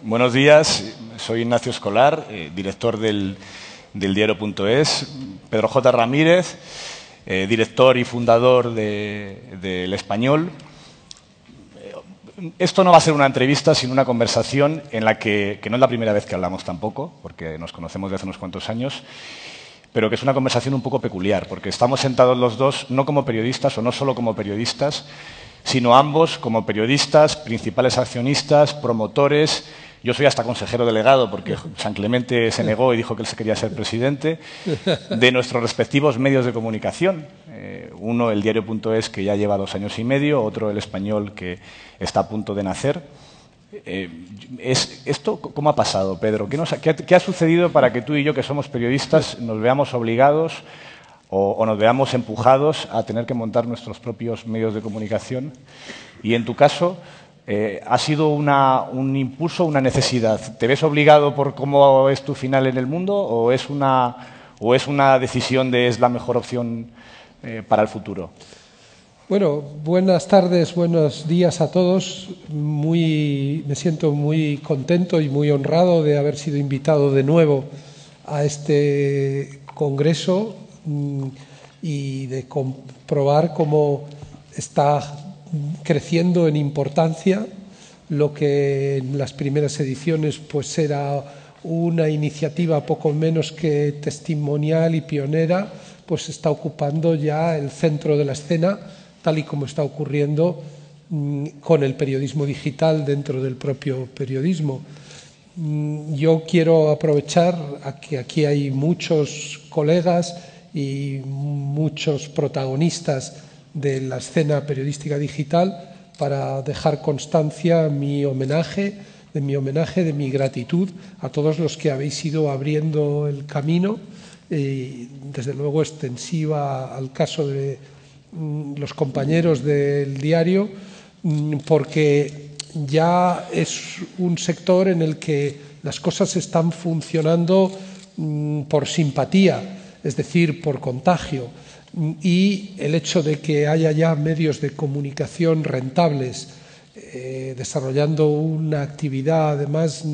Buenos días, soy Ignacio Escolar, director del diario.es, Pedro J. Ramírez, director y fundador del Español. Esto no va a ser una entrevista, sino una conversación en la que no es la primera vez que hablamos tampoco, porque nos conocemos desde hace unos cuantos años, pero que es una conversación un poco peculiar, porque estamos sentados los dos no como periodistas o no solo como periodistas, sino ambos como periodistas, principales accionistas, promotores. Yo soy hasta consejero delegado, porque San Clemente se negó y dijo que él se quería ser presidente, de nuestros respectivos medios de comunicación. Uno, el diario.es, que ya lleva 2 años y medio, otro, el Español, que está a punto de nacer. ¿Esto cómo ha pasado, Pedro? ¿Qué ha sucedido para que tú y yo, que somos periodistas, nos veamos obligados o nos veamos empujados a tener que montar nuestros propios medios de comunicación? Y en tu caso, ¿ha sido un impulso, una necesidad? ¿Te ves obligado por cómo es tu final en el mundo o es una decisión de es la mejor opción para el futuro? Bueno, buenas tardes, buenos días a todos. Me siento muy contento y muy honrado de haber sido invitado de nuevo a este congreso y de comprobar cómo está creciendo en importancia lo que en las primeras ediciones pues era una iniciativa poco menos que testimonial y pionera, pues está ocupando ya el centro de la escena, tal y como está ocurriendo con el periodismo digital dentro del propio periodismo. Yo quiero aprovechar a que aquí hay muchos colegas y muchos protagonistas de la escena periodística digital para dejar constancia de mi homenaje, de mi gratitud a todos los que habéis ido abriendo el camino, desde luego extensiva al caso de los compañeros del diario, porque ya es un sector en el que las cosas están funcionando por simpatía, es decir, por contagio. Y el hecho de que haya ya medios de comunicación rentables desarrollando una actividad además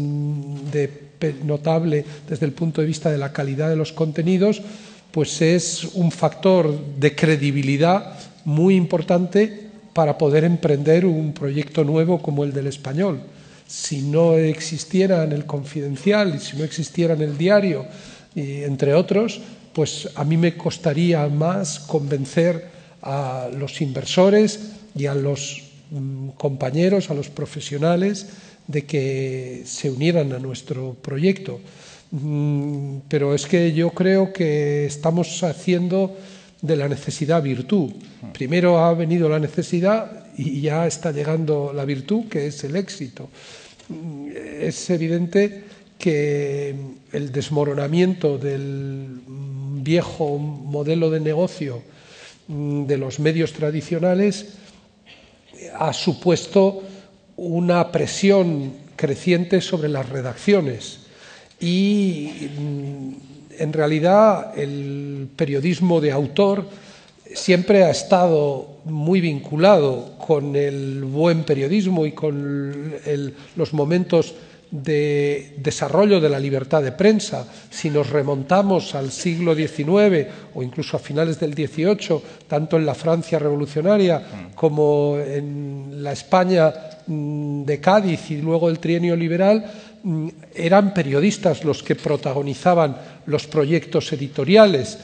notable desde el punto de vista de la calidad de los contenidos, pues es un factor de credibilidad muy importante para poder emprender un proyecto nuevo como el del Español. Si no existiera en el Confidencial y si no existiera en el diario, entre otros, pues a mí me costaría más convencer a los inversores y a los compañeros, a los profesionales, de que se unieran a nuestro proyecto. Pero es que yo creo que estamos haciendo de la necesidad virtud. Primero ha venido la necesidad y ya está llegando la virtud, que es el éxito. Es evidente que el desmoronamiento del viejo modelo de negocio de los medios tradicionales ha supuesto una presión creciente sobre las redacciones y en realidad el periodismo de autor siempre ha estado muy vinculado con el buen periodismo y con los momentos de desarrollo de la libertad de prensa. Si nos remontamos al siglo XIX o incluso a finales del XVIII, tanto en la Francia revolucionaria como en la España de Cádiz y luego el trienio liberal, eran periodistas los que protagonizaban los proyectos editoriales.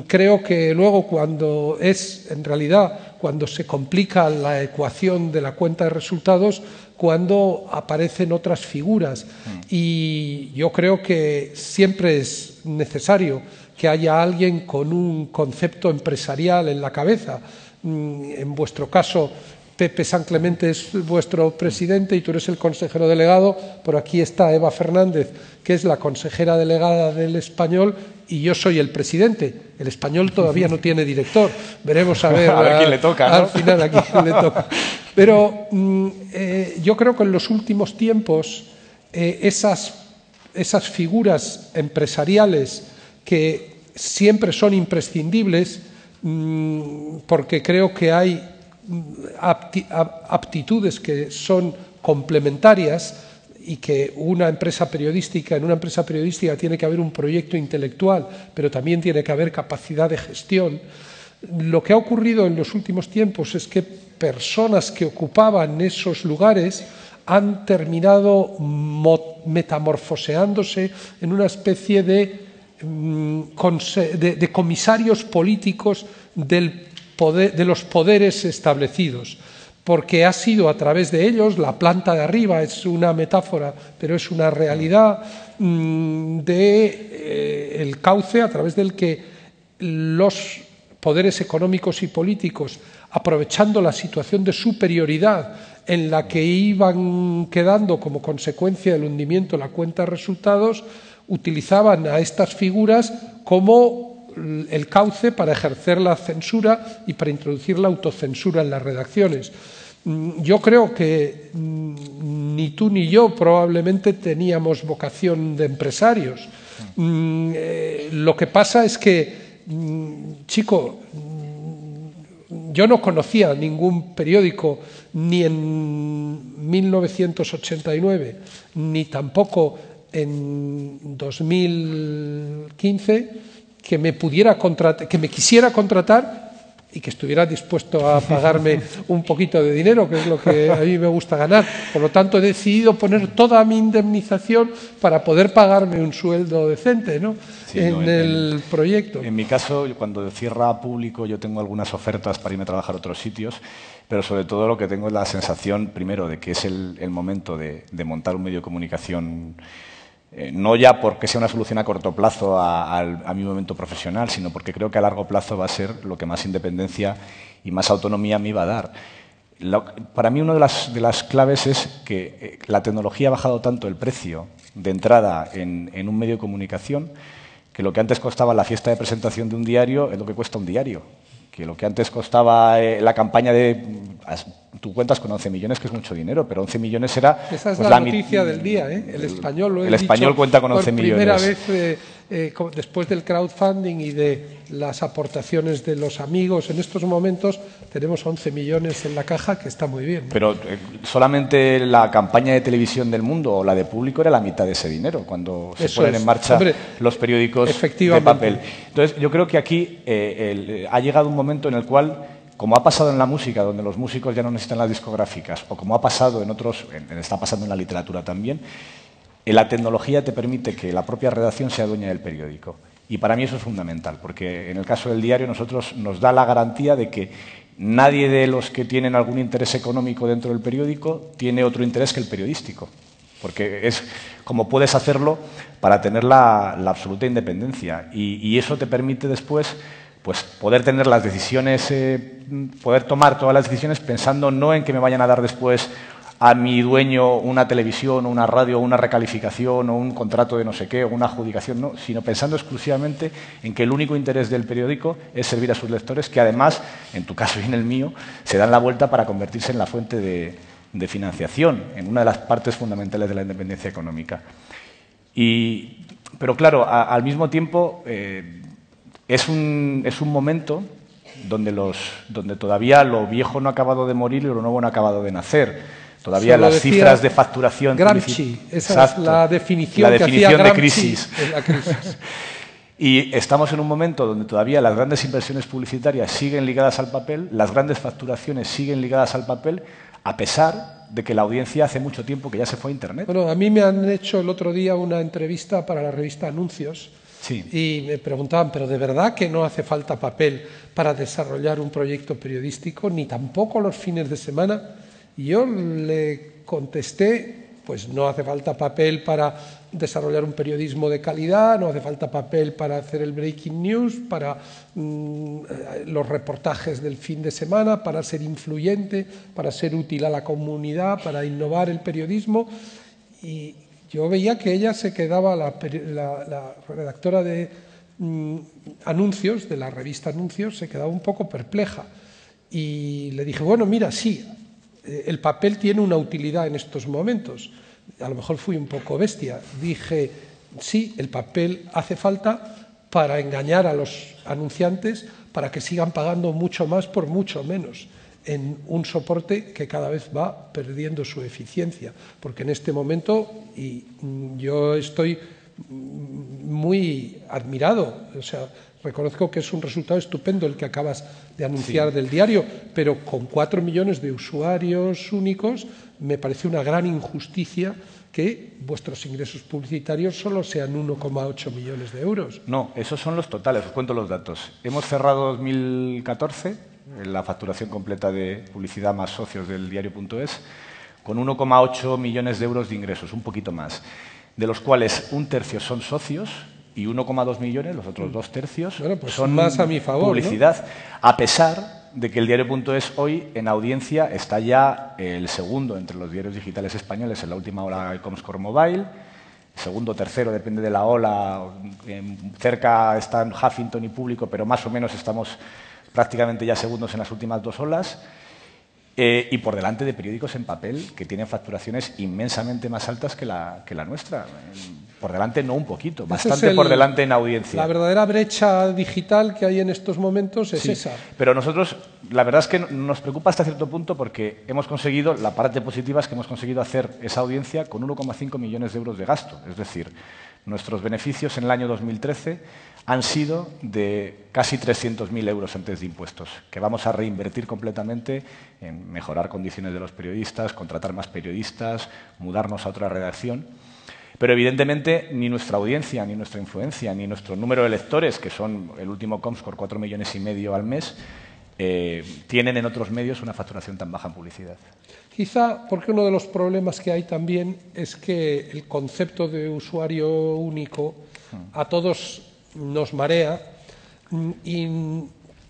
Creo que luego cuando se complica la ecuación de la cuenta de resultados, cuando aparecen otras figuras. Y yo creo que siempre es necesario que haya alguien con un concepto empresarial en la cabeza. En vuestro caso, Pepe San Clemente es vuestro presidente y tú eres el consejero delegado, pero aquí está Eva Fernández, que es la consejera delegada del Español, y yo soy el presidente. El Español todavía no tiene director. Veremos a ver quién le toca, ¿no? Al final a quién le toca. Pero yo creo que en los últimos tiempos esas figuras empresariales que siempre son imprescindibles, porque creo que hay aptitudes que son complementarias y que en una empresa periodística tiene que haber un proyecto intelectual, pero también tiene que haber capacidad de gestión. Lo que ha ocurrido en los últimos tiempos es que personas que ocupaban esos lugares han terminado metamorfoseándose en una especie de comisarios políticos de los poderes establecidos, porque ha sido a través de ellos, la planta de arriba es una metáfora, pero es una realidad el cauce a través del que los poderes económicos y políticos, aprovechando la situación de superioridad en la que iban quedando como consecuencia del hundimiento de la cuenta de resultados, utilizaban a estas figuras como el cauce para ejercer la censura y para introducir la autocensura en las redacciones. Yo creo que ni tú ni yo probablemente teníamos vocación de empresarios. Lo que pasa es que, chico, yo no conocía ningún periódico ni en 1989 ni tampoco en 2015 que me quisiera contratar y que estuviera dispuesto a pagarme un poquito de dinero, que es lo que a mí me gusta ganar. Por lo tanto, he decidido poner toda mi indemnización para poder pagarme un sueldo decente, ¿no? Sí, en el proyecto. En mi caso, cuando cierra Público, yo tengo algunas ofertas para irme a trabajar a otros sitios, pero sobre todo lo que tengo es la sensación, primero, de que es el momento de montar un medio de comunicación. No ya porque sea una solución a corto plazo a mi momento profesional, sino porque creo que a largo plazo va a ser lo que más independencia y más autonomía me iba a dar. Para mí una de las claves es que la tecnología ha bajado tanto el precio de entrada en un medio de comunicación que lo que antes costaba la fiesta de presentación de un diario es lo que cuesta un diario. Que lo que antes costaba la campaña tú cuentas con 11 millones, que es mucho dinero, pero 11 millones era... Esa es pues, la noticia del día, ¿eh? El Español lo he El Español cuenta con 11 millones. Por primera vez, después del crowdfunding y de las aportaciones de los amigos, en estos momentos tenemos 11 millones en la caja, que está muy bien, ¿no? Pero solamente la campaña de televisión del Mundo o la de Público era la mitad de ese dinero, cuando se ponen en marcha los periódicos de papel. Entonces, yo creo que aquí ha llegado un momento en el cual, como ha pasado en la música, donde los músicos ya no necesitan las discográficas, o como ha pasado en otros, está pasando en la literatura también, la tecnología te permite que la propia redacción sea dueña del periódico. Y para mí eso es fundamental, porque en el caso del diario nos da la garantía de que nadie de los que tienen algún interés económico dentro del periódico tiene otro interés que el periodístico, porque es como puedes hacerlo para tener la absoluta independencia. Y eso te permite después pues poder tener las decisiones, poder tomar todas las decisiones pensando no en que me vayan a dar después a mi dueño una televisión, o una radio, o una recalificación, o un contrato de no sé qué, o una adjudicación, no, sino pensando exclusivamente en que el único interés del periódico es servir a sus lectores, que además, en tu caso y en el mío, se dan la vuelta para convertirse en la fuente de financiación, en una de las partes fundamentales de la independencia económica. Pero claro, al mismo tiempo... Es un momento donde todavía lo viejo no ha acabado de morir y lo nuevo no ha acabado de nacer. Todavía las cifras de facturación... Gramsci, esa es la definición que hacía Gramsci de crisis. La crisis. Y estamos en un momento donde todavía las grandes inversiones publicitarias siguen ligadas al papel, las grandes facturaciones siguen ligadas al papel, a pesar de que la audiencia hace mucho tiempo que ya se fue a Internet. Bueno, a mí me han hecho el otro día una entrevista para la revista Anuncios. Sí. Y me preguntaban, ¿pero de verdad que no hace falta papel para desarrollar un proyecto periodístico, ni tampoco los fines de semana? Y yo le contesté, pues no hace falta papel para desarrollar un periodismo de calidad, no hace falta papel para hacer el breaking news, para los reportajes del fin de semana, para ser influyente, para ser útil a la comunidad, para innovar el periodismo. Y yo veía que ella se quedaba, la redactora de Anuncios, de la revista Anuncios, se quedaba un poco perpleja. Y le dije, bueno, mira, sí, el papel tiene una utilidad en estos momentos. A lo mejor fui un poco bestia. Dije, sí, el papel hace falta para engañar a los anunciantes para que sigan pagando mucho más por mucho menos. en un soporte que cada vez va perdiendo su eficiencia, porque en este momento, y yo estoy muy admirado, o sea, reconozco que es un resultado estupendo el que acabas de anunciar del diario, pero con 4 millones de usuarios únicos me parece una gran injusticia que vuestros ingresos publicitarios solo sean 1,8 millones de euros. No, esos son los totales, os cuento los datos. Hemos cerrado 2014, la facturación completa de publicidad más socios del diario.es, con 1,8 millones de euros de ingresos, un poquito más, de los cuales un tercio son socios y 1,2 millones, los otros 2 tercios, pues son más a mi favor, publicidad, ¿no? A pesar de que el diario.es hoy en audiencia está ya el segundo entre los diarios digitales españoles en la última ola de Comscore Mobile, segundo o tercero, depende de la ola, cerca están Huffington y Público, pero más o menos estamos prácticamente ya segundos en las últimas 2 olas. Y por delante de periódicos en papel que tienen facturaciones inmensamente más altas que la nuestra. Por delante no un poquito, bastante por delante en audiencia. La verdadera brecha digital que hay en estos momentos es esa. Pero nosotros, la verdad es que nos preocupa hasta cierto punto porque hemos conseguido, la parte positiva es que hemos conseguido hacer esa audiencia con 1,5 millones de euros de gasto. Es decir, nuestros beneficios en el año 2013 han sido de casi 300.000 euros antes de impuestos, que vamos a reinvertir completamente en mejorar condiciones de los periodistas, contratar más periodistas, mudarnos a otra redacción. Pero evidentemente ni nuestra audiencia, ni nuestra influencia, ni nuestro número de lectores, que son el último Comscore 4,5 millones al mes, tienen en otros medios una facturación tan baja en publicidad. Quizá porque uno de los problemas que hay también es que el concepto de usuario único a todos nos marea y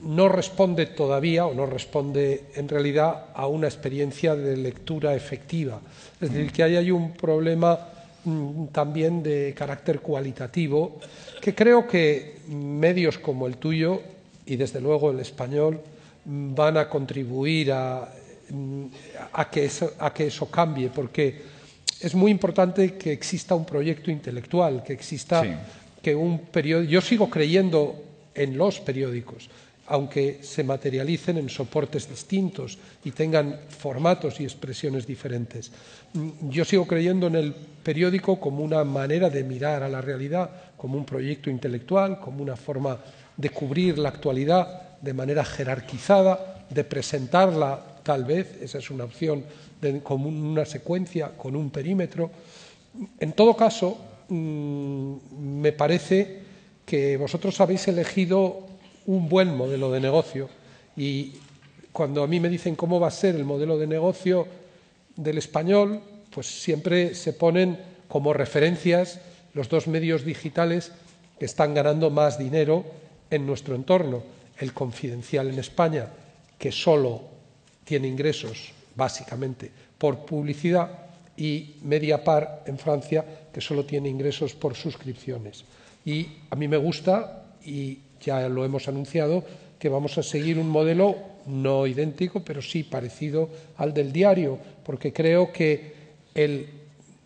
no responde todavía, o no responde en realidad a una experiencia de lectura efectiva. Es decir, que ahí hay un problema también de carácter cualitativo, que creo que medios como el tuyo y desde luego el Español van a contribuir a que eso cambie, porque es muy importante que exista un proyecto intelectual, que exista que un periódico. Yo sigo creyendo en los periódicos, aunque se materialicen en soportes distintos y tengan formatos y expresiones diferentes. Yo sigo creyendo en el periódico como una manera de mirar a la realidad, como un proyecto intelectual, como una forma de cubrir la actualidad de manera jerarquizada, de presentarla tal vez, esa es una opción, como una secuencia, con un perímetro. En todo caso, me parece que vosotros habéis elegido un buen modelo de negocio y cuando a mí me dicen cómo va a ser el modelo de negocio del Español, pues siempre se ponen como referencias los 2 medios digitales que están ganando más dinero en nuestro entorno. El Confidencial en España, que solo tiene ingresos básicamente por publicidad, y Mediapart en Francia, que solo tiene ingresos por suscripciones. Y a mí me gusta, y ya lo hemos anunciado, que vamos a seguir un modelo no idéntico, pero sí parecido al del diario, porque creo que el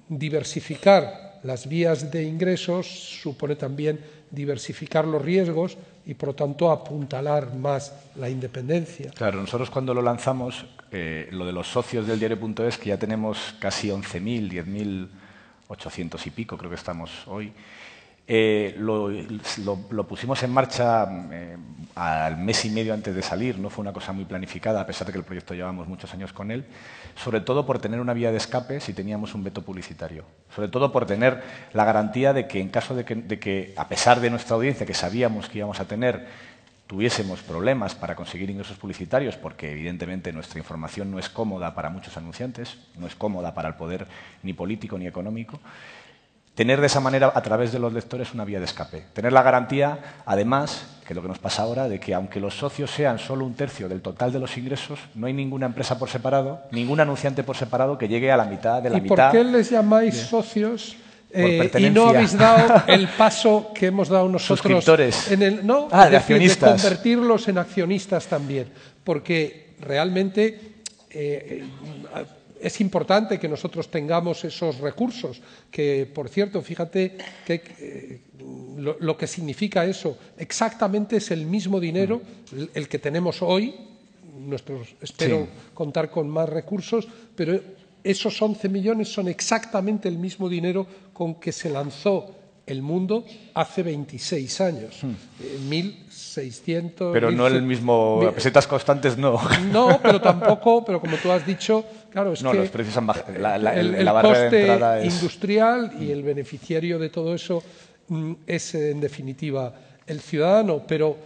diversificar las vías de ingresos supone también diversificar los riesgos y, por lo tanto, apuntalar más la independencia. Claro, nosotros cuando lo lanzamos, lo de los socios del diario.es, que ya tenemos casi 11.000, 10.800 y pico, creo que estamos hoy, lo pusimos en marcha al mes y medio antes de salir. No fue una cosa muy planificada, a pesar de que el proyecto llevamos muchos años con él, sobre todo por tener una vía de escape si teníamos un veto publicitario, sobre todo por tener la garantía de que en caso de que a pesar de nuestra audiencia, que sabíamos que íbamos a tener, tuviésemos problemas para conseguir ingresos publicitarios, porque evidentemente nuestra información no es cómoda para muchos anunciantes, no es cómoda para el poder ni político ni económico, tener de esa manera, a través de los lectores, una vía de escape. Tener la garantía, además, que lo que nos pasa ahora, de que aunque los socios sean solo un tercio del total de los ingresos, no hay ninguna empresa por separado, ningún anunciante por separado que llegue a la mitad de la mitad. ¿Y por qué les llamáis socios y no habéis dado el paso que hemos dado nosotros? Suscriptores. De accionistas. De convertirlos en accionistas también. Porque realmente es importante que nosotros tengamos esos recursos, que, por cierto, fíjate que lo que significa eso, exactamente es el mismo dinero el que tenemos hoy, espero contar con más recursos, pero esos 11 millones son exactamente el mismo dinero con que se lanzó El Mundo hace 26 años. 1.600... Pero no el mismo... pesetas constantes, no. No, pero tampoco, pero como tú has dicho, claro, es no, que los precios han bajado. el barrera coste de entrada es industrial y el beneficiario de todo eso es, en definitiva, el ciudadano. Pero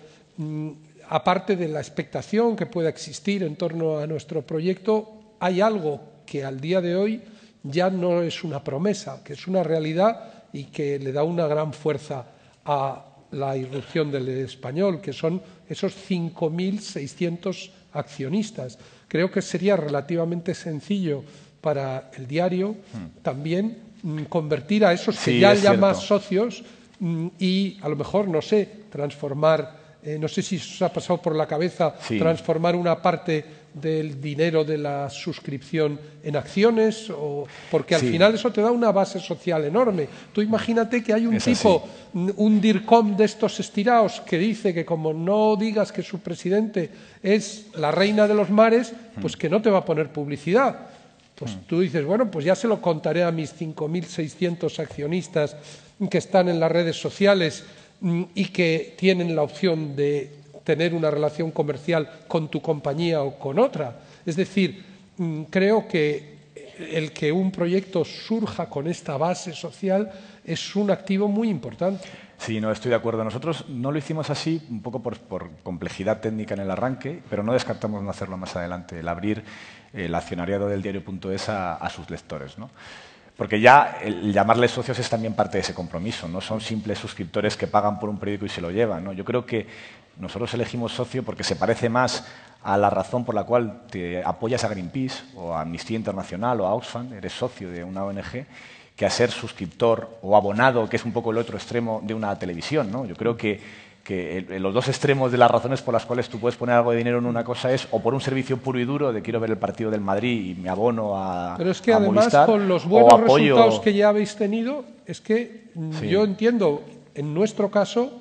aparte de la expectación que pueda existir en torno a nuestro proyecto, hay algo que al día de hoy ya no es una promesa, que es una realidad y que le da una gran fuerza a la irrupción del español, que son esos 5.600 accionistas. Creo que sería relativamente sencillo para el diario también convertir a esos que ya llaman socios y a lo mejor, no sé, transformar, no sé si os ha pasado por la cabeza transformar una parte del dinero de la suscripción en acciones, porque al final eso te da una base social enorme. Tú imagínate que hay un tipo, un DIRCOM de estos estirados, que dice que como no digas que su presidente es la reina de los mares, pues que no te va a poner publicidad. Pues tú dices, bueno, pues ya se lo contaré a mis 5.600 accionistas que están en las redes sociales y que tienen la opción de tener una relación comercial con tu compañía o con otra. Es decir, creo que el que un proyecto surja con esta base social es un activo muy importante. Sí, no, estoy de acuerdo. Nosotros no lo hicimos así, un poco por complejidad técnica en el arranque, pero no descartamos no hacerlo más adelante, el abrir el accionariado del diario.es a sus lectores, ¿no? Porque ya el llamarles socios es también parte de ese compromiso, no son simples suscriptores que pagan por un periódico y se lo llevan, ¿no? Yo creo que nosotros elegimos socio porque se parece más a la razón por la cual te apoyas a Greenpeace o a Amnistía Internacional o a Oxfam, eres socio de una ONG, que a ser suscriptor o abonado, que es un poco el otro extremo de una televisión, ¿no? Yo creo que los dos extremos de las razones por las cuales tú puedes poner algo de dinero en una cosa es o por un servicio puro y duro de quiero ver el partido del Madrid y me abono a Pero es que a además Movistar, con los buenos resultados que ya habéis tenido, es que yo entiendo, en nuestro caso,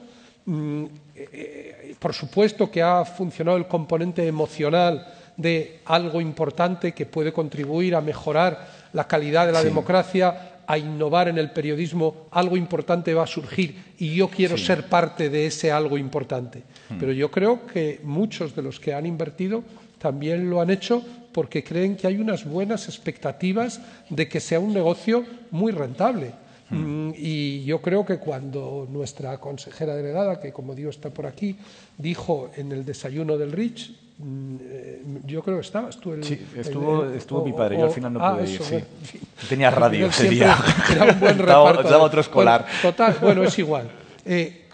por supuesto que ha funcionado el componente emocional de algo importante que puede contribuir a mejorar la calidad de la democracia, a innovar en el periodismo, algo importante va a surgir y yo quiero ser parte de ese algo importante. Pero yo creo que muchos de los que han invertido también lo han hecho porque creen que hay unas buenas expectativas de que sea un negocio muy rentable. Y yo creo que cuando nuestra consejera delegada, que como digo está por aquí, dijo en el desayuno del Rich, yo creo que estabas tú. Estuvo mi padre, yo al final no pude ir. Bueno, tenía radio ese día. Era un buen reparto. Daba otro escolar. Bueno, total, bueno, es igual.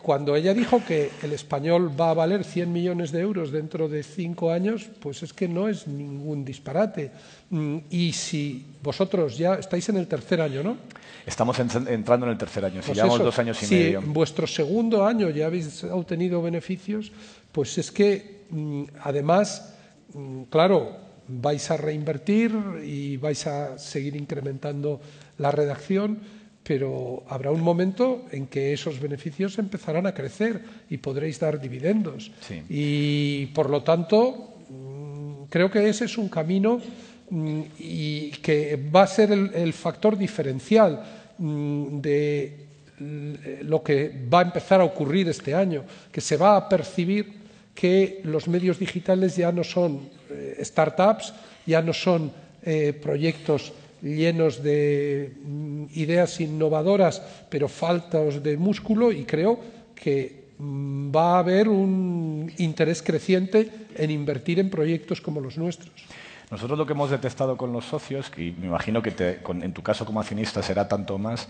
Cuando ella dijo que el español va a valer 100 millones de euros dentro de 5 años, pues es que no es ningún disparate. Y si vosotros ya estáis en el tercer año, ¿no? Estamos entrando en el tercer año, Pues llevamos eso, 2 años y si medio. Si en vuestro segundo año ya habéis obtenido beneficios, pues es que además, claro, vais a reinvertir y vais a seguir incrementando la redacción, pero habrá un momento en que esos beneficios empezarán a crecer y podréis dar dividendos. Sí. Y, por lo tanto, creo que ese es un camino y que va a ser el factor diferencial de lo que va a empezar a ocurrir este año, que se va a percibir que los medios digitales ya no son startups, ya no son proyectos llenos de ideas innovadoras, pero faltos de músculo, y creo que va a haber un interés creciente en invertir en proyectos como los nuestros. Nosotros lo que hemos detectado con los socios, y me imagino que en tu caso como accionista será tanto más,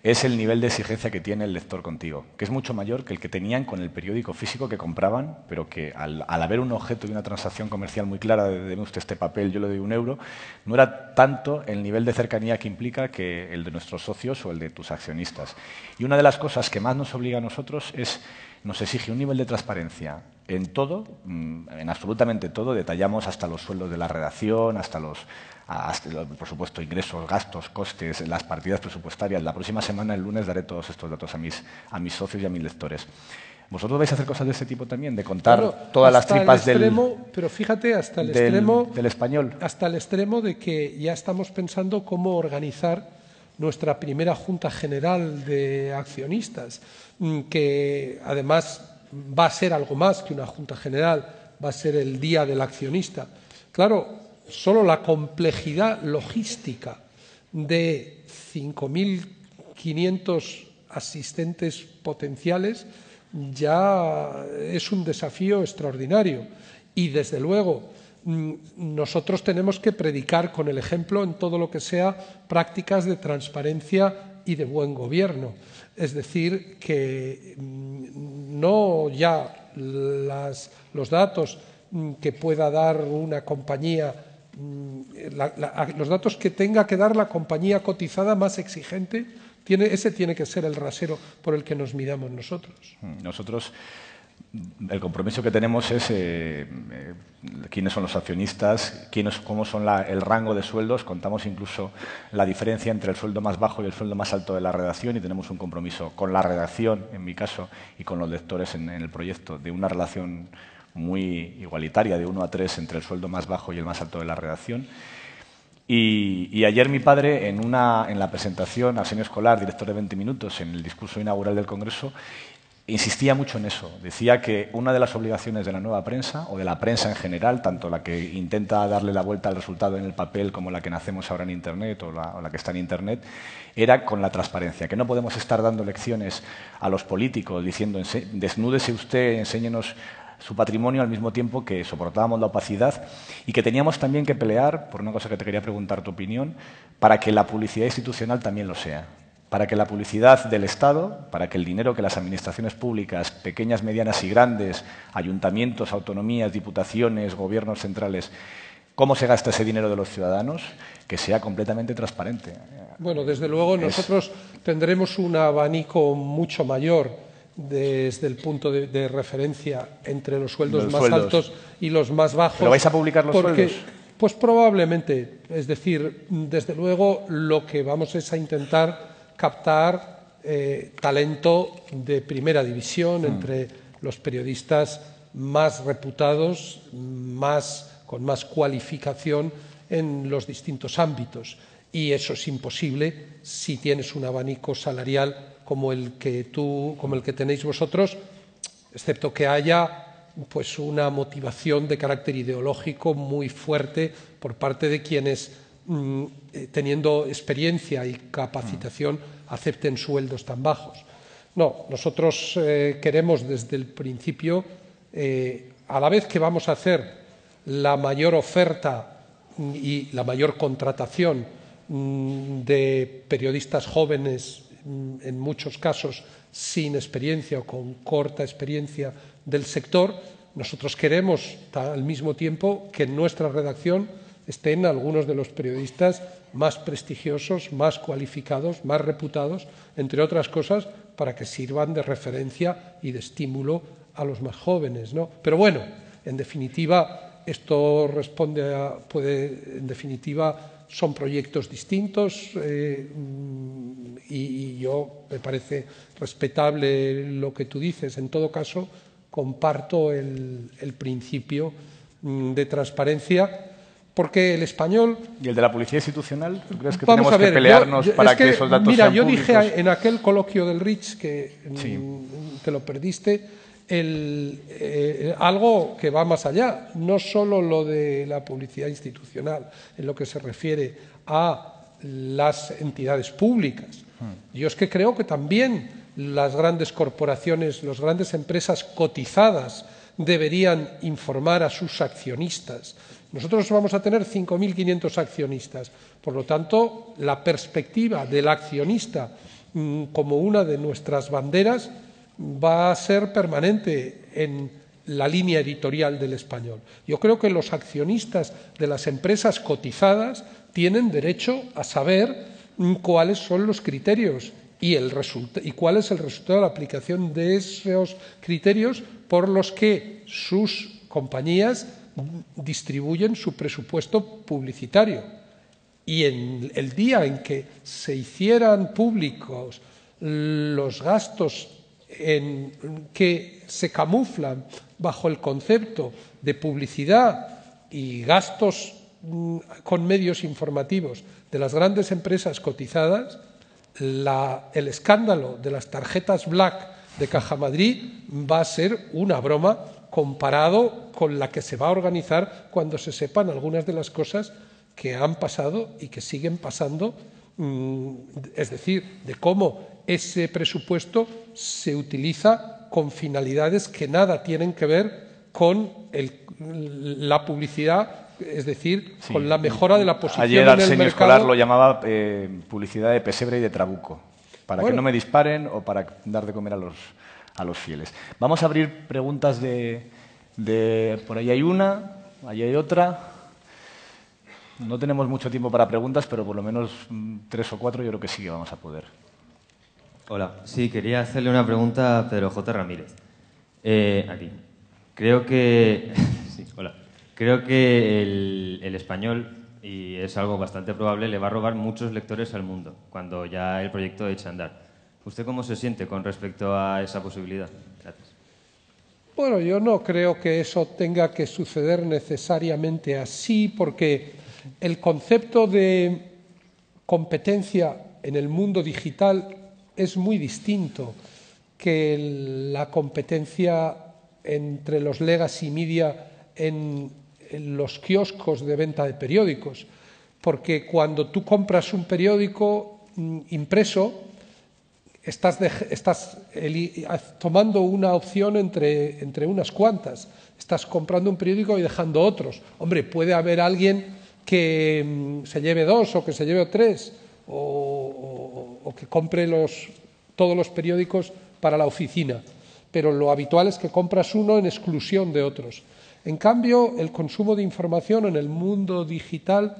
es el nivel de exigencia que tiene el lector contigo, que es mucho mayor que el que tenían con el periódico físico que compraban, pero que al haber un objeto y una transacción comercial muy clara de deme usted este papel, yo le doy €1, no era tanto el nivel de cercanía que implica que el de nuestros socios o el de tus accionistas. Y una de las cosas que más nos obliga a nosotros es, nos exige un nivel de transparencia en todo, en absolutamente todo, detallamos hasta los sueldos de la redacción, hasta por supuesto, ingresos, gastos, costes, las partidas presupuestarias. La próxima semana, el lunes, daré todos estos datos a mis socios y a mis lectores. ¿Vosotros vais a hacer cosas de ese tipo también? ¿De contar Claro, todas las hasta el tripas extremo, pero fíjate, hasta el extremo del español? hasta el extremo de que ya estamos pensando cómo organizar nuestra primera Junta General de Accionistas, que además va a ser algo más que una Junta General, va a ser el Día del Accionista. Claro, solo la complejidad logística de 5.500 asistentes potenciales ya es un desafío extraordinario. Y, desde luego, nosotros tenemos que predicar con el ejemplo en todo lo que sea prácticas de transparencia y de buen gobierno. Es decir, que no ya los datos que pueda dar una compañía, los datos que tenga que dar la compañía cotizada más exigente, ese tiene que ser el rasero por el que nos midamos nosotros. Nosotros, el compromiso que tenemos es quiénes son los accionistas, cómo son el rango de sueldos. Contamos incluso la diferencia entre el sueldo más bajo y el sueldo más alto de la redacción, y tenemos un compromiso con la redacción, en mi caso, y con los lectores en el proyecto, de una relación muy igualitaria, de 1 a 3 entre el sueldo más bajo y el más alto de la redacción. Y ayer mi padre, en la presentación al Senio Escolar, director de 20 minutos, en el discurso inaugural del Congreso, insistía mucho en eso. Decía que una de las obligaciones de la nueva prensa, o de la prensa en general, tanto la que intenta darle la vuelta al resultado en el papel como la que nacemos ahora en Internet o la que está en Internet, era con la transparencia, que no podemos estar dando lecciones a los políticos diciendo desnúdese usted, enséñenos su patrimonio, al mismo tiempo que soportábamos la opacidad, y que teníamos también que pelear, por una cosa que te quería preguntar tu opinión, para que la publicidad institucional también lo sea, para que la publicidad del Estado, para que el dinero que las administraciones públicas, pequeñas, medianas y grandes, ayuntamientos, autonomías, diputaciones, gobiernos centrales, cómo se gasta ese dinero de los ciudadanos, que sea completamente transparente. Bueno, desde luego nosotros tendremos un abanico mucho mayor desde el punto de referencia entre los sueldos más altos y los más bajos. ¿Pero vais a publicar los sueldos? Pues probablemente. Es decir, desde luego lo que vamos es a intentar captar talento de primera división entre los periodistas más reputados, con más cualificación en los distintos ámbitos. Y eso es imposible si tienes un abanico salarial como el que tenéis vosotros, excepto que haya pues una motivación de carácter ideológico muy fuerte por parte de quienes, teniendo experiencia y capacitación, acepten sueldos tan bajos. No, nosotros queremos desde el principio, a la vez que vamos a hacer la mayor oferta y la mayor contratación de periodistas jóvenes, en muchos casos sin experiencia o con corta experiencia del sector, nosotros queremos al mismo tiempo que en nuestra redacción estén algunos de los periodistas más prestigiosos, más cualificados, más reputados, entre otras cosas, para que sirvan de referencia y de estímulo a los más jóvenes, ¿no? Pero bueno, en definitiva, esto en definitiva, son proyectos distintos y yo me parece respetable lo que tú dices. En todo caso, comparto el principio de transparencia, porque el español... ¿Y el de la policía institucional? ¿Tú crees que tenemos que pelearnos para que esos datos sean públicos? Mira, yo dije en aquel coloquio del Rich, que te lo perdiste, algo que va más allá, no solo lo de la publicidad institucional, en lo que se refiere a las entidades públicas. Yo es que creo que también las grandes corporaciones, las grandes empresas cotizadas deberían informar a sus accionistas. Nosotros vamos a tener 5.500 accionistas. Por lo tanto, la perspectiva del accionista como una de nuestras banderas va a ser permanente en la línea editorial del Español. Yo creo que los accionistas de las empresas cotizadas tienen derecho a saber cuáles son los criterios y cuál es el resultado de la aplicación de esos criterios por los que sus compañías distribuyen su presupuesto publicitario. Y en el día en que se hicieran públicos los gastos que se camuflan bajo el concepto de publicidad y gastos con medios informativos de las grandes empresas cotizadas, el escándalo de las tarjetas Black de Caja Madrid va a ser una broma comparado con la que se va a organizar cuando se sepan algunas de las cosas que han pasado y que siguen pasando, es decir, de cómo ese presupuesto se utiliza con finalidades que nada tienen que ver con la publicidad, es decir, sí, con la mejora de la posición ayer en el Arsenio mercado. Escolar lo llamaba publicidad de pesebre y de trabuco, para que no me disparen o para dar de comer a los fieles. Vamos a abrir preguntas por ahí hay una, ahí hay otra. No tenemos mucho tiempo para preguntas, pero por lo menos 3 o 4 yo creo que sí que vamos a poder. Hola, sí, quería hacerle una pregunta a Pedro J. Ramírez. Aquí. Creo que, sí, hola. Creo que el español, y es algo bastante probable, le va a robar muchos lectores al mundo cuando ya el proyecto eche a andar. ¿Usted cómo se siente con respecto a esa posibilidad? Gracias. Bueno, yo no creo que eso tenga que suceder necesariamente así, porque el concepto de competencia en el mundo digital es muy distinto que la competencia entre los legacy media en los kioscos de venta de periódicos, porque cuando tú compras un periódico impreso, estás tomando una opción entre unas cuantas. Estás comprando un periódico y dejando otros. Hombre, puede haber alguien que se lleve 2 o que se lleve 3 o que compre todos los periódicos para la oficina, pero lo habitual es que compras uno en exclusión de otros. En cambio, el consumo de información en el mundo digital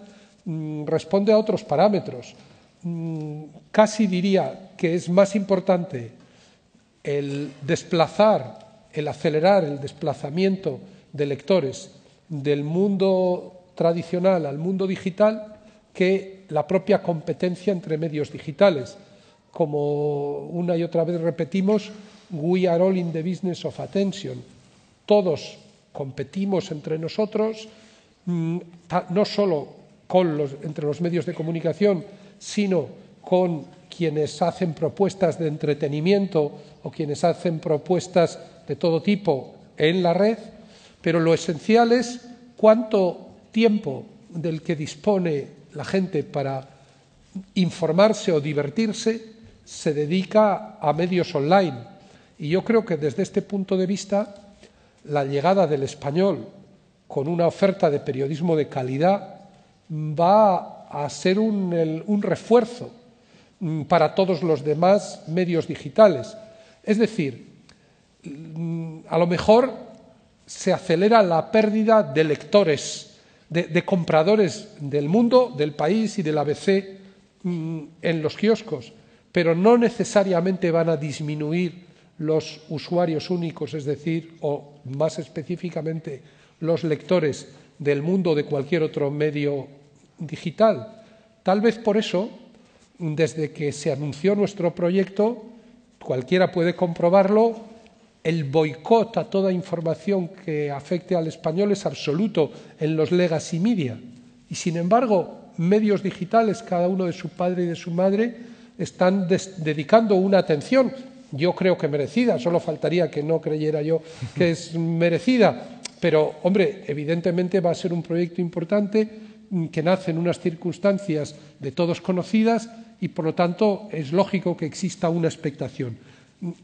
responde a otros parámetros. Casi diría que es más importante el acelerar el desplazamiento de lectores del mundo tradicional al mundo digital que la propia competencia entre medios digitales. Como una y otra vez repetimos, we are all in the business of attention. Todos competimos entre nosotros, no solo entre los medios de comunicación, sino con quienes hacen propuestas de entretenimiento o quienes hacen propuestas de todo tipo en la red, pero lo esencial es cuánto tiempo del que dispone la gente para informarse o divertirse se dedica a medios online. Y yo creo que desde este punto de vista la llegada del español con una oferta de periodismo de calidad va a ser un refuerzo para todos los demás medios digitales. Es decir, a lo mejor se acelera la pérdida de lectores, de compradores del mundo, del país y del ABC en los kioscos, pero no necesariamente van a disminuir los usuarios únicos, es decir, o más específicamente los lectores del mundo de cualquier otro medio digital. Tal vez por eso, desde que se anunció nuestro proyecto, cualquiera puede comprobarlo, el boicot a toda información que afecte al español es absoluto en los legacy media. Y sin embargo, medios digitales, cada uno de su padre y de su madre, están dedicando una atención, yo creo que merecida, solo faltaría que no creyera yo que es merecida, pero, hombre, evidentemente va a ser un proyecto importante que nace en unas circunstancias de todos conocidas y, por lo tanto, es lógico que exista una expectación.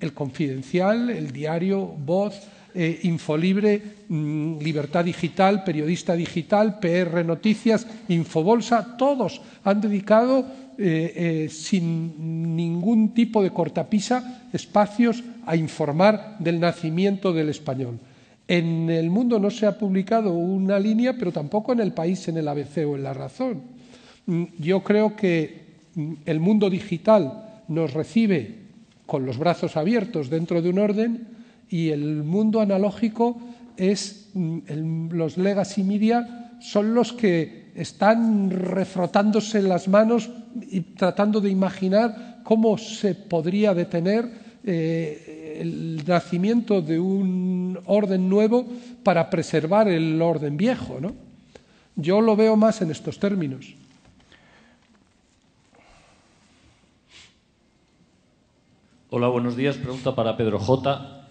El Confidencial, el diario Voz, Infolibre, Libertad Digital, Periodista Digital, PR Noticias, Infobolsa, todos han dedicado sin ningún tipo de cortapisa espacios a informar del nacimiento del español. En El Mundo no se ha publicado una línea, pero tampoco en El País, en el ABC o en La Razón. Yo creo que el mundo digital nos recibe con los brazos abiertos dentro de un orden y el mundo analógico los legacy media son los que están refrotándose las manos y tratando de imaginar cómo se podría detener el nacimiento de un orden nuevo para preservar el orden viejo, ¿no? Yo lo veo más en estos términos. Hola, buenos días. Pregunta para Pedro J.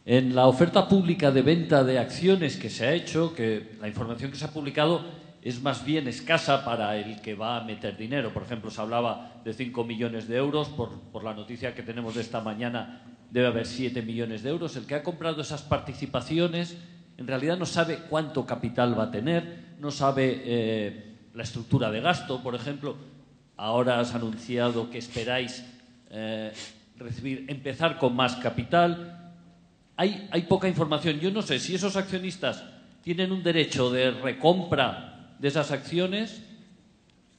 En la oferta pública de venta de acciones que se ha hecho, que la información que se ha publicado es más bien escasa para el que va a meter dinero. Por ejemplo, se hablaba de 5 millones de euros. Por la noticia que tenemos de esta mañana, debe haber 7 millones de euros. El que ha comprado esas participaciones en realidad no sabe cuánto capital va a tener, no sabe la estructura de gasto, por ejemplo. Ahora has anunciado que esperáis empezar con más capital. Hay poca información. Yo no sé si esos accionistas tienen un derecho de recompra de esas acciones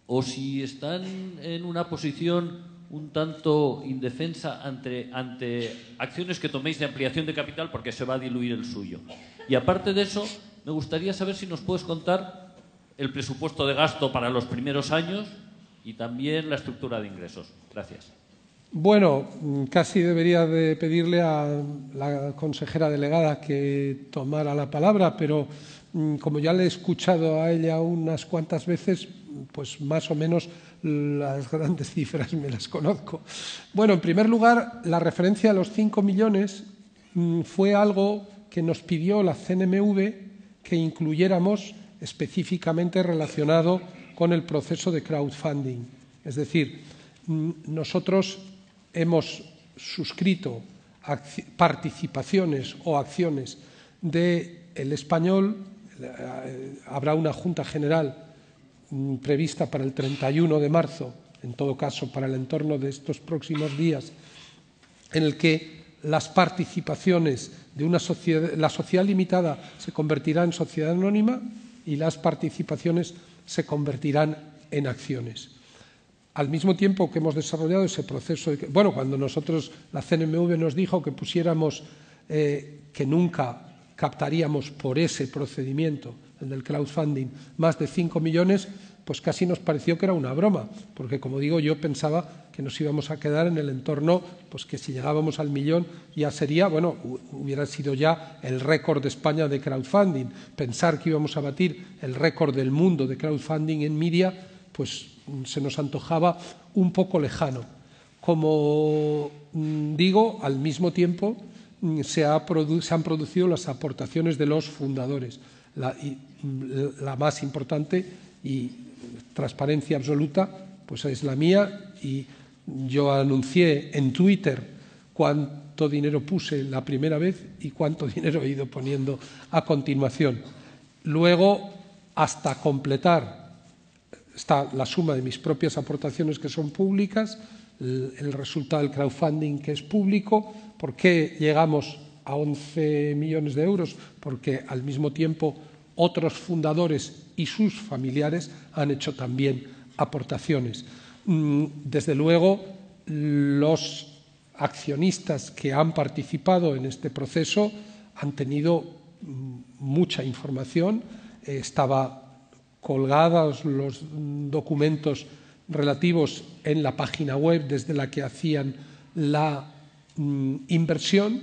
o si están en una posición un tanto indefensa ante acciones que toméis de ampliación de capital porque se va a diluir el suyo. Y aparte de eso, me gustaría saber si nos puedes contar el presupuesto de gasto para los primeros años y también la estructura de ingresos. Gracias. Bueno, casi debería de pedirle a la consejera delegada que tomara la palabra, pero como ya le he escuchado a ella unas cuantas veces, pues más o menos las grandes cifras me las conozco. Bueno, en primer lugar, la referencia a los 5 millones fue algo que nos pidió la CNMV que incluyéramos específicamente relacionado con el proceso de crowdfunding. Es decir, nosotros hemos suscrito participaciones o acciones del Español. Habrá una Junta General prevista para el 31 de marzo, en todo caso para el entorno de estos próximos días, en el que las participaciones de la sociedad limitada se convertirá en sociedad anónima y las participaciones se convertirán en acciones. Al mismo tiempo que hemos desarrollado ese proceso, cuando la CNMV nos dijo que pusiéramos que nunca captaríamos por ese procedimiento, el del crowdfunding, más de 5 millones, pues casi nos pareció que era una broma, porque como digo, yo pensaba que nos íbamos a quedar en el entorno, pues que si llegábamos al millón ya sería, hubiera sido ya el récord de España de crowdfunding. Pensar que íbamos a batir el récord del mundo de crowdfunding en media, pues se nos antojaba un poco lejano. Como digo, al mismo tiempo se han producido las aportaciones de los fundadores. La más importante y transparencia absoluta pues es la mía, y yo anuncié en Twitter cuánto dinero puse la primera vez y cuánto dinero he ido poniendo a continuación. Luego, hasta completar, está la suma de mis propias aportaciones que son públicas, el resultado del crowdfunding que es público. ¿Por qué llegamos a 11 millones de euros? Porque al mismo tiempo otros fundadores y sus familiares han hecho también aportaciones. Desde luego, los accionistas que han participado en este proceso han tenido mucha información. Estaba colgados los documentos relativos en la página web desde la que hacían la inversión,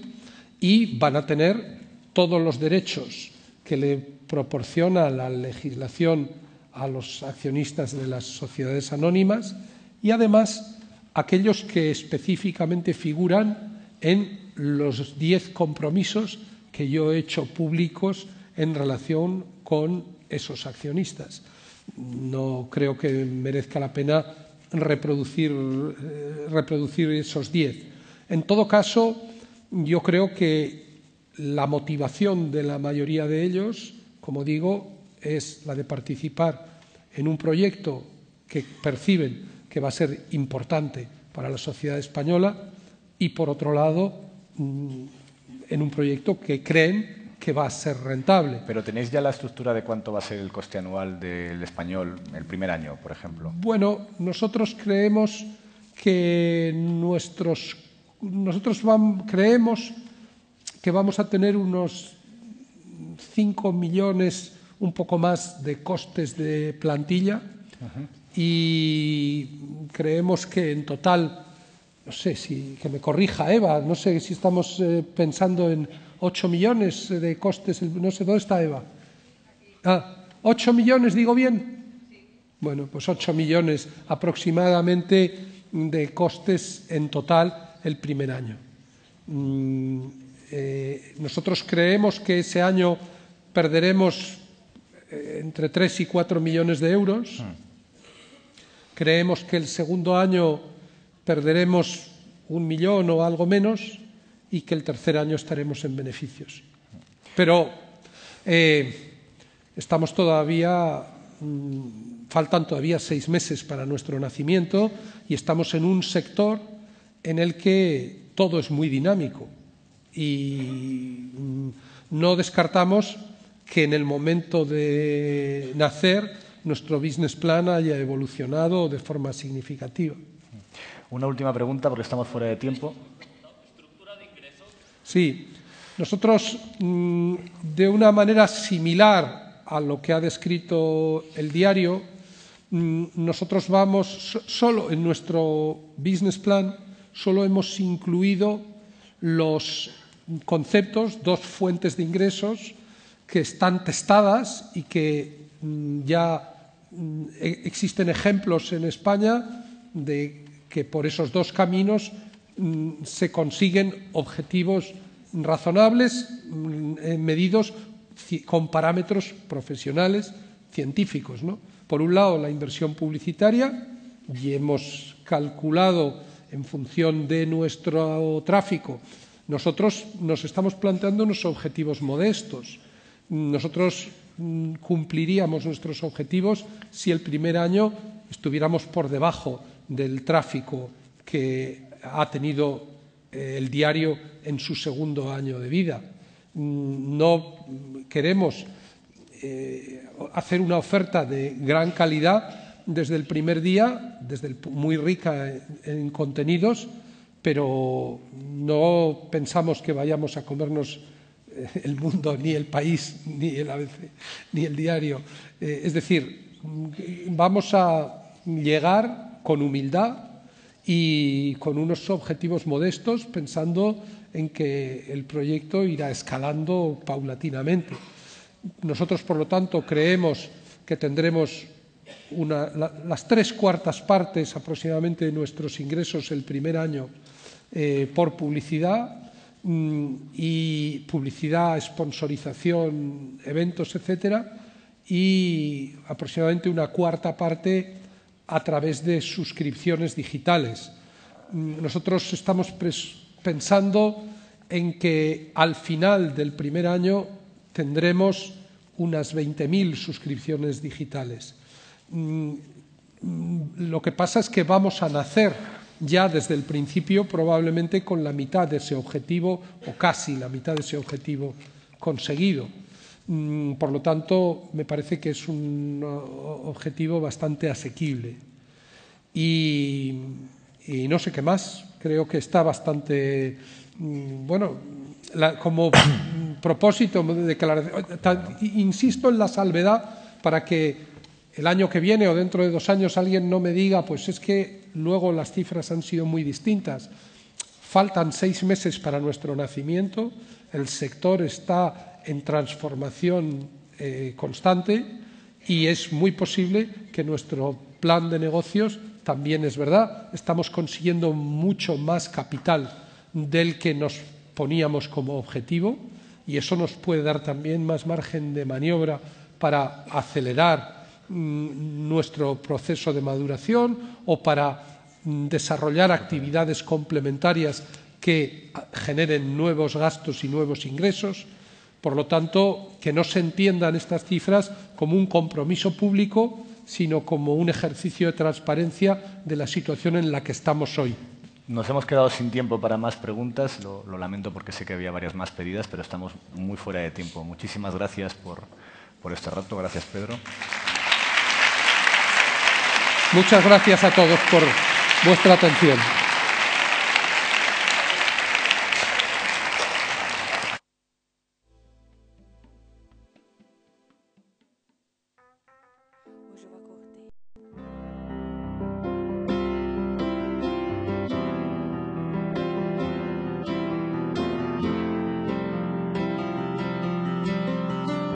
y van a tener todos los derechos que le proporciona la legislación a los accionistas de las sociedades anónimas, y además aquellos que específicamente figuran en los 10 compromisos que yo he hecho públicos en relación con esos accionistas. No creo que merezca la pena reproducir esos 10. En todo caso, yo creo que la motivación de la mayoría de ellos, como digo, es la de participar en un proyecto que perciben que va a ser importante para la sociedad española, y por otro lado, en un proyecto que creen que va a ser rentable. ¿Pero tenéis ya la estructura de cuánto va a ser el coste anual del Español el primer año, por ejemplo? Bueno, nosotros creemos que creemos que vamos a tener unos 5 millones, un poco más, de costes de plantilla. Y creemos que en total no sé si que me corrija Eva, no sé si estamos pensando en 8 millones de costes, no sé, ¿dónde está Eva? 8 millones, ¿digo bien? Bueno, pues 8 millones aproximadamente de costes en total el primer año. Nosotros creemos que ese año perderemos entre 3 y 4 millones de euros. Creemos que el segundo año perderemos 1 millón o algo menos y que el tercer año estaremos en beneficios. Pero estamos todavía, faltan todavía 6 meses para nuestro nacimiento y estamos en un sector en el que todo es muy dinámico y no descartamos que en el momento de nacer nuestro business plan haya evolucionado de forma significativa. Una última pregunta, porque estamos fuera de tiempo. Sí, nosotros, de una manera similar a lo que ha descrito el diario, nosotros vamos, solo en nuestro business plan, solo hemos incluido los conceptos, 2 fuentes de ingresos que están testadas y que ya existen ejemplos en España de que por esos 2 caminos se consiguen objetivos razonables, medidos con parámetros profesionales, científicos, ¿no? Por un lado, la inversión publicitaria, y hemos calculado en función de nuestro tráfico. Nosotros nos estamos planteando unos objetivos modestos. Nosotros cumpliríamos nuestros objetivos si el primer año estuviéramos por debajo del tráfico que ha tenido el diario en su segundo año de vida. No queremos hacer una oferta de gran calidad desde el primer día, muy rica en contenidos, pero no pensamos que vayamos a comernos el mundo, ni el país, ni el ABC, ni el diario. Es decir, vamos a llegar con humildad y con unos objetivos modestos, pensando en que el proyecto irá escalando paulatinamente. Nosotros, por lo tanto, creemos que tendremos las 3/4 partes aproximadamente de nuestros ingresos el primer año por publicidad, y publicidad, sponsorización, eventos, etcétera, y aproximadamente una 1/4 parte a través de suscripciones digitales. Nosotros estamos pensando en que al final del primer año tendremos unas 20.000 suscripciones digitales. Lo que pasa es que vamos a nacer ya desde el principio probablemente con la mitad de ese objetivo, o casi la mitad de ese objetivo conseguido. Por lo tanto, me parece que es un objetivo bastante asequible. Y no sé qué más, creo que está bastante, bueno, como propósito de declaración. Insisto en la salvedad para que el año que viene o dentro de 2 años alguien no me diga, pues es que luego las cifras han sido muy distintas. Faltan 6 meses para nuestro nacimiento, el sector está en transformación constante y es muy posible que nuestro plan de negocios también es verdad. Estamos consiguiendo mucho más capital del que nos poníamos como objetivo y eso nos puede dar también más margen de maniobra para acelerar nuestro proceso de maduración o para desarrollar actividades complementarias que generen nuevos gastos y nuevos ingresos. Por lo tanto, que no se entiendan estas cifras como un compromiso público, sino como un ejercicio de transparencia de la situación en la que estamos hoy. Nos hemos quedado sin tiempo para más preguntas, lo lamento porque sé que había varias más pedidas, pero estamos muy fuera de tiempo. Muchísimas gracias por este rato. Gracias, Pedro. Muchas gracias a todos por vuestra atención.